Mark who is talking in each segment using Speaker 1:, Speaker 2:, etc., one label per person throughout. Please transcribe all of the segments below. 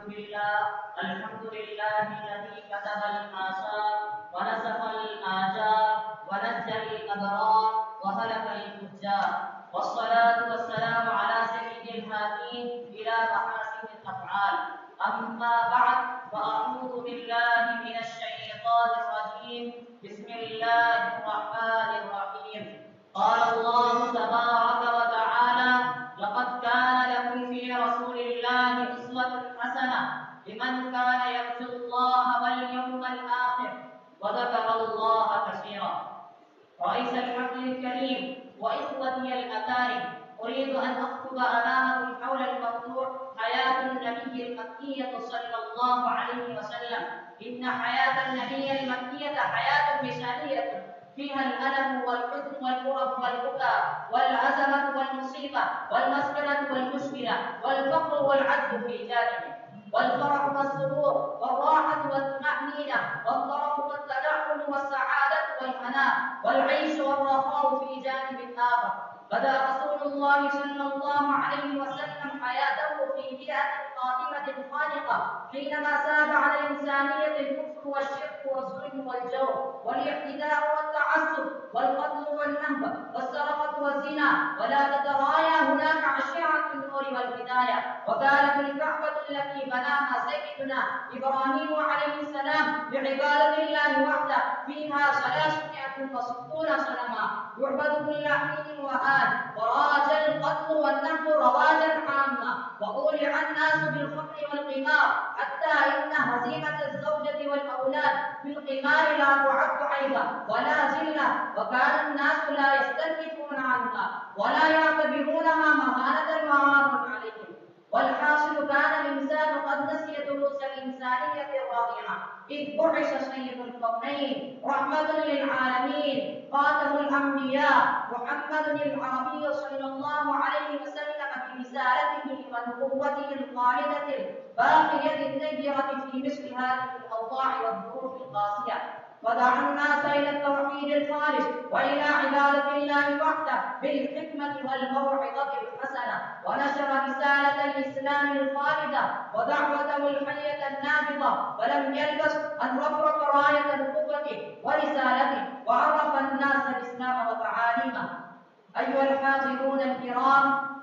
Speaker 1: لله الحمد لله الذي كتب الآثار ونسخ الآجال ونجى الأبرار وهلك الفجار، والصلاة والسلام على سيد الهادين إلى محاسن الأفعال. أما بعد، فأعوذ بالله من الشيطان الرجيم. بسم الله الرحمن الرحيم. قال الله تبارك وتعالى: لقد كان لكم في رسول الله أسوة حسنة لمن كان يرجو الله واليوم الآخر وذكر الله كثيرا. رئيس الحفل الكريم وإخوتي الأكارم، أريد أن أخطب أمامكم حول الموضوع حياة النبي المكية صلى الله عليه وسلم. إن حياة النبي المكية حياة مثالية فيها الألم والحزن والكرب والبكاء والعزمة والمصيبة والمسكنة والمشكلة والفقر والعجز في جانبه، والفرح والسرور والراحة والطمأنينة والطرف والتنعم والسعادة والهناء والعيش والرخاء في جانب آخر. بدأ رسول الله صلى الله عليه وسلم حياته في بيئة قادمة خانقة، حينما ساد على الإنسانية الكفر والشرك والظلم والجور والاعتداء والتعسف والقتل والنهب والسرقة والزنا، ولا تترايا هناك أشعة النور والهداية. وكانت الكعبة التي بناها سيدنا إبراهيم عليه السلام بعبادة الله وحده فيها 360 صنما يعبد كل حين وآن، وراج القتل والنهب رواجا عاما، وأولع الناس بالخمر والقمار، حتى إن هزيمة الزوجة والأولاد بالقمار لا تعد عيبا ولا زلة، وكان الناس لا يستنكفون عنها ولا يعتبرونها مهانة وعار عليهم. والحاصل كان الإنسان قد نسي دروس الإنسانية الرائعة، إذ بعث سيد الكونين رحمة للعالمين خاتم الأنبياء محمد العربي صلى الله عليه وسلم برسالته ونبوته الخالدة الباقية النيرة في مثل هذه الأوضاع والظروف القاسية، ودعا الناس إلى التوحيد الخالص وإلى عبادة الله وحده بالحكمة والموعظة الحسنة، ونشر رسالة الإسلام الخالدة ودعوته الحية النابضة، ولم يلبس أن رفرف راية نبوته ورسالته وعرف الناس الإسلام وتعاليمه. أيها الحاضرون الكرام،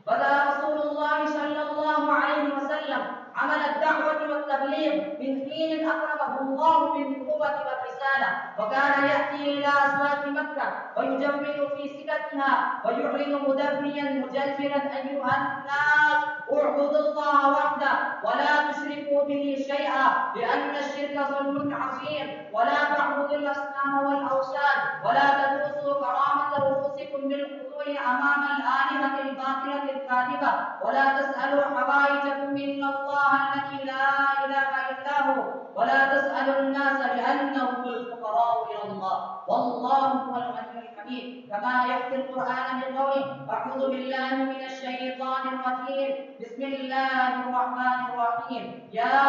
Speaker 1: بدأ رسول الله صلى الله عليه وسلم عمل الدعوة والتبليغ من حين أكرمه الله بالنبوة والرسالة، وكان يأتي إلى أسواق مكة ويجول في سكتها ويعلن مدبيا مجلجلا: أيها الناس، اعبدوا الله وحده ولا تشركوا به شيئا، لأن الشرك ظلم عظيم، ولا تعبدوا الأصنام والأوثان، ولا تدوسوا كرامة رؤوسكم بالخضوع أمام الآلهة الباطلة الكاذبة، ولا تسألوا حوائجكم إلا الله الذي لا إله إلا هو، ولا تسألوا الناس لأنهم الفقراء إلى الله والله هو الغني الحميد. كما يحكي القرآن بقوله: أعوذ بالله من الشيطان الرجيم، بسم الله الرحمن الرحيم: يا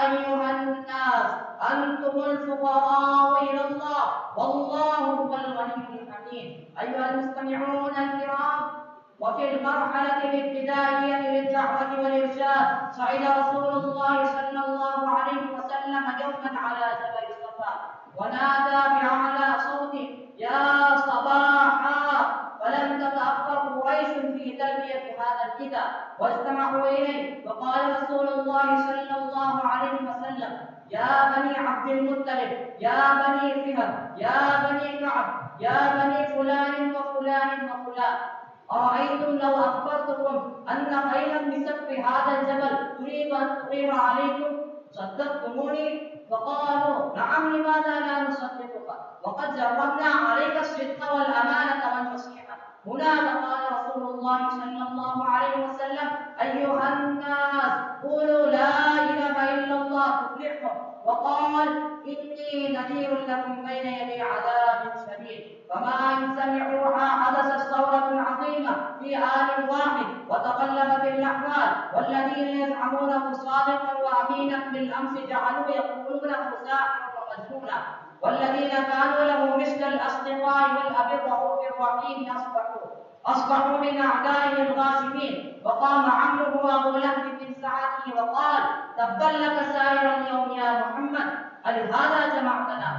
Speaker 1: أيها الناس أنتم الفقراء إلى الله والله هو الغني الحميد. أيها المستمعون الكرام، وفي المرحلة الابتدائية للدعوة والإرشاد صعد رسول الله صلى الله عليه وسلم يوما على جبل الصفا ونادى بأعلى صوته: يا صباحا! فلم تتأخر قريش في تلبية هذا النداء واجتمعوا إليه، وقال رسول الله صلى الله عليه وسلم: يا بني عبد المطلب، يا بني فهر، يا بني كعب، يا بني فلان وفلان وفلان، أرأيتم لو أخبرتكم أن خيلا بسقف هذا الجبل تريد أن تغير عليكم صدقتموني؟ فقالوا: نعم، لماذا لا نصدقك وقد جربنا عليك الصدق والأمانة والنصيحة. هنا قال رسول الله صلى الله عليه وسلم: أيها الناس، قولوا لا إله إلا الله تفلحوا. وقال: إني نذير لكم بين يدي عذاب شديد. فما إن سمعوها حدثت ثورة عظيمة في آن واحد وتقلبت الأحوال، والذين يزعمونه صادقا وأمينا بالأمس جعلوا يقولونه ساحرا ومجنونا، والذين كانوا له مثل الأصدقاء والأبرة في الرحيم أصبحوا أصبحوا من أعدائه الغاشمين. وقام عمرو وأبو لهب من ساعته وقال: تبا لك سائر اليوم يا محمد، ألهذا جمعتنا؟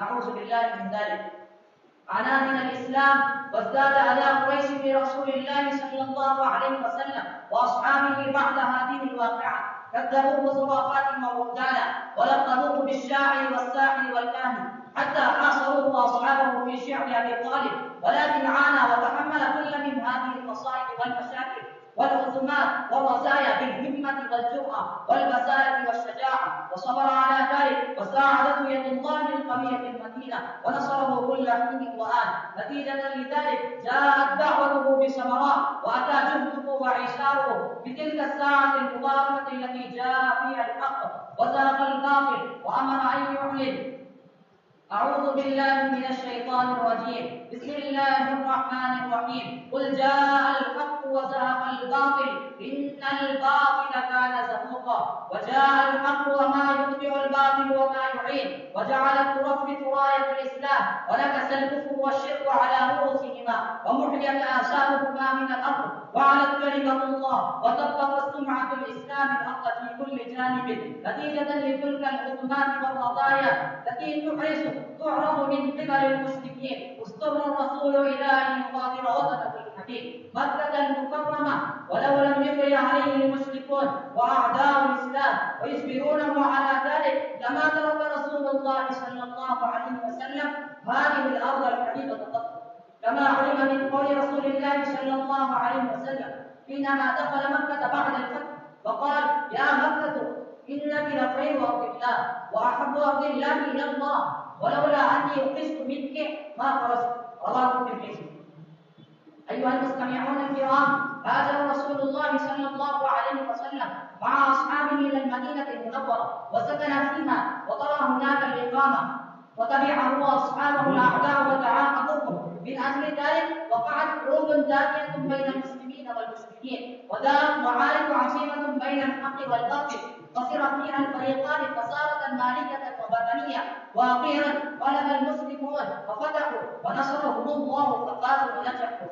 Speaker 1: نعوذ بالله من ذلك. عنا من الإسلام وازداد أذى قريش برسول الله صلى الله عليه وسلم وأصحابه بعد هذه الواقعة، كذبوه زرافات وبهتانا، ولقبوه بالشاعر والساحر والكاهن، حتى حاصروه وأصحابه في شعر أبي طالب، ولكن عانى وتحمل كل من هذه المصائب والمشاكل والعزومات والرزايا بالهمة والجرأة والبسالة والشجاعة، وصبر على ذلك، وساعدته يد الله القوية المتينة، ونصره كل حين وآن. نتيجة لذلك جاءت دعوته بثمرات، وأتى جهده وعشاره بتلك الساعة المباركة التي جاء فيها الحق وزهق الباطل وأمر أن يعلن. أعوذ بالله من الشيطان الرجيم. بسم الله الرحمن الرحيم. قل جاء الحق وزهق الباطل إن الباطل كان زهوقا، وجاء الحق وما يتبع الباطل وما يعين، وجعل الترف راية الإسلام، ونكس الكفر والشرك على رؤوسهما، ومحيت آثارهما من الأرض، وعلت كلمة الله، وطبق سمعة الإسلام الحق في كل جانب، نتيجة لتلك العظمات والرضايا التي تعرض من قبل المشركين. اضطر الرسول إلى أن يغادر وطنه الحبيب مكة المكرمة، ولو لم يجري عليه المشركون وأعداء الإسلام ويجبرونه على ذلك لما ترك رسول الله صلى الله عليه وسلم هذه الأرض الحبيبة قط، كما علم من قول رسول الله صلى الله عليه وسلم حينما دخل مكة بعد الفتح فقال: يا مكة إنك لخير أرض الله وأحب أرض الله إلى الله، ولولا أني أخذت منك ما خرجت. رواه الترمذي. أيها المستمعون الكرام، هاجر رسول الله صلى الله عليه وسلم مع أصحابه إلى المدينة المنورة وسكن فيها وطرى هناك الإقامة، وتبعه أصحابه الأعداء وتعاقبوهم. من أجل ذلك وقعت حروب دامية بين المسلمين والمشركين، ودارت معارك عظيمة بين الحق والباطل، خسر فيها الفريقان خسارة مالية وبدنية، وأخيرا غلب المسلمون وفتحوا ونصرهم الله فقالوا ونجحوا.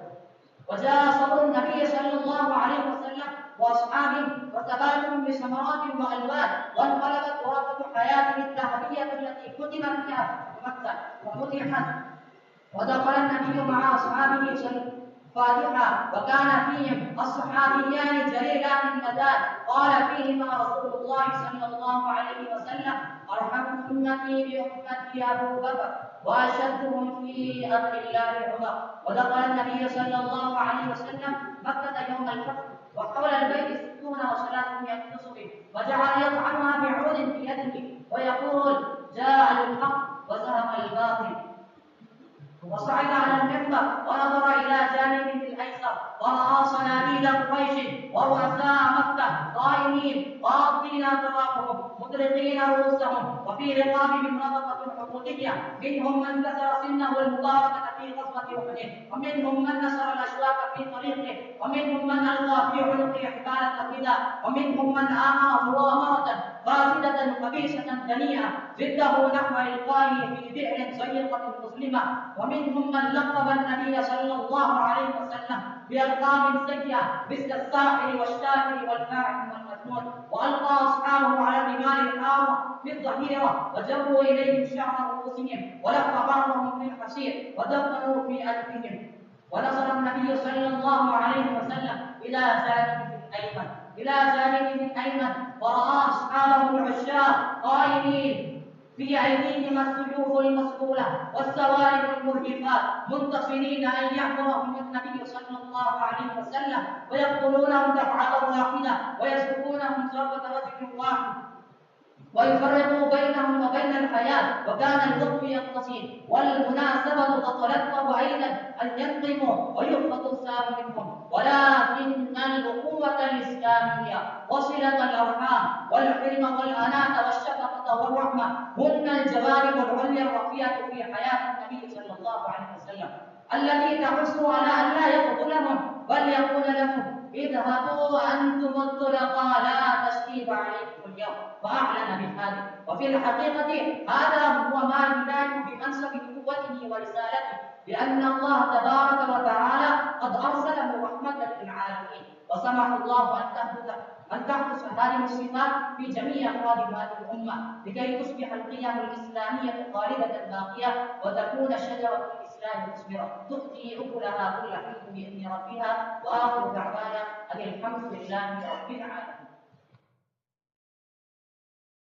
Speaker 1: وجاء صبر النبي صلى الله عليه وسلم واصحابه وثباتهم بثمرات والوان، وانقلبت ورقه حياته الذهبيه التي ختم فيها مكه وفتحت، ودخل النبي مع اصحابه فاتحا، وكان فيهم الصحابيان جليلان المدان قال فيهما رسول الله صلى الله عليه وسلم: ارحم امتي بامتي ابو بكر، واشدهم في امر الله عمر. ودخل النبي صلى الله عليه وسلم مكه يوم الفتح وحول البيت 60 و300 نصب، وجعل يطعنها بعود في يده ويقول: جاء الحق وزهق الباطل. وصعد على المنبر ونظر إلى جانبه الأيسر ورأى صناديد قريش ورؤساء مكة قائمين غاضين أطرافهم مطرقين رؤوسهم، وفي رقابهم ربطة حقودية، منهم من كسر سنه المباركة في غزوة أحد، ومنهم من نشر الأشواك في طريقه، ومنهم من ألقى في عنقه حبال الرداء، ومنهم من آمر مؤامرة فاسدة خبيثة دنيئة ضده نحو إلقائه في بئر ضيقة مظلمة، ومنهم من لقب النبي صلى الله عليه وسلم بألقاب سيئة مثل الساحر والشاكر والفاعل والمجنون، وألقى أصحابه على الرمال الحارة في الظهيرة وجروا إليهم شعر رؤوسهم ولف بعضهم في الحصير ودفنوا في أنفهم. ونظر النبي صلى الله عليه وسلم إلى جانبه الأيمن ورأى أصحابه العشاق قائمين في أيديهم السيوف المسلولة والسواري المرهفات منتصرين أن يحضرهم النبي صلى الله عليه وسلم ويقتلونهم دفعة واحدة ويسلكونهم ضربة رجل واحد ويفرقوا بينهم وبين الحياة، وكان الوقت يقتصي والمناسبة تترتب أيضا أن ينقموا ويخفض السام منهم، ولكن الأخوة الإسلامية وصلة الأرحام والحلم والأناة والشفقة والرحمة هن الجوانب العليا الرفيعة في حياة النبي صلى الله عليه وسلم التي تحث على أن لا يقتلهم بل يقول لهم: اذهبوا أنتم الطلقاء لا تشريب عليكم اليوم وأعلن بهذه. وفي الحقيقة هذا هو ما ينال بأنسب نبوته ورسالته، لأن الله تبارك وتعالى قد أرسله رحمة للعالمين، وسمح الله أن تحدث هذه الصفات في جميع أفراد هذه الأمة لكي تصبح القيم الإسلامية خالدة باقية، وتكون شجرة الإسلام مثمرة تؤتي أكلها كل حين بإذن ربها. وآخر دعوانا أن الحمد لله رب العالمين.